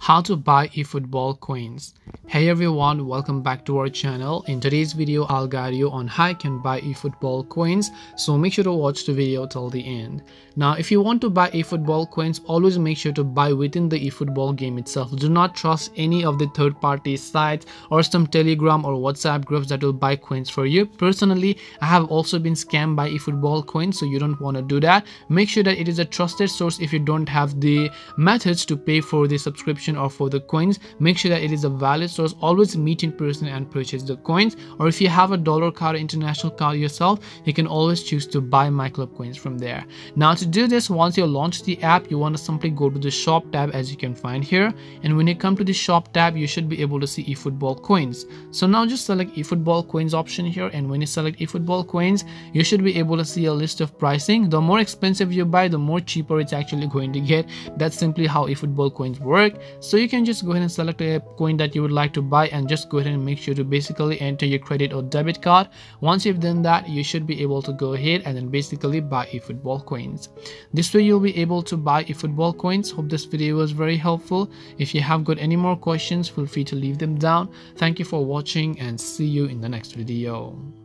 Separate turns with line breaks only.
How to buy eFootball coins. Hey everyone, welcome back to our channel. In today's video I'll guide you on how you can buy eFootball coins, so make sure to watch the video till the end. Now if you want to buy eFootball coins, always make sure to buy within the eFootball game itself. Do not trust any of the third-party sites or some Telegram or WhatsApp groups that will buy coins for you. Personally, I have also been scammed by eFootball coins, so you don't want to do that. Make sure that it is a trusted source. If you don't have the methods to pay for the subscription or for the coins, make sure that it is a valid source. Always meet in person and purchase the coins, or if you have a dollar card, international card yourself, you can always choose to buy my club coins from there. Now to do this, once you launch the app, you want to simply go to the shop tab as you can find here, and when you come to the shop tab, you should be able to see eFootball coins. So now just select eFootball coins option here, and when you select eFootball coins, you should be able to see a list of pricing. The more expensive you buy, the more cheaper it's actually going to get. That's simply how eFootball coins work. So you can just go ahead and select a coin that you would like to buy and just go ahead and make sure to basically enter your credit or debit card. Once you've done that, you should be able to go ahead and then basically buy eFootball coins. This way you'll be able to buy eFootball coins. Hope this video was very helpful. If you have got any more questions, feel free to leave them down. Thank you for watching and see you in the next video.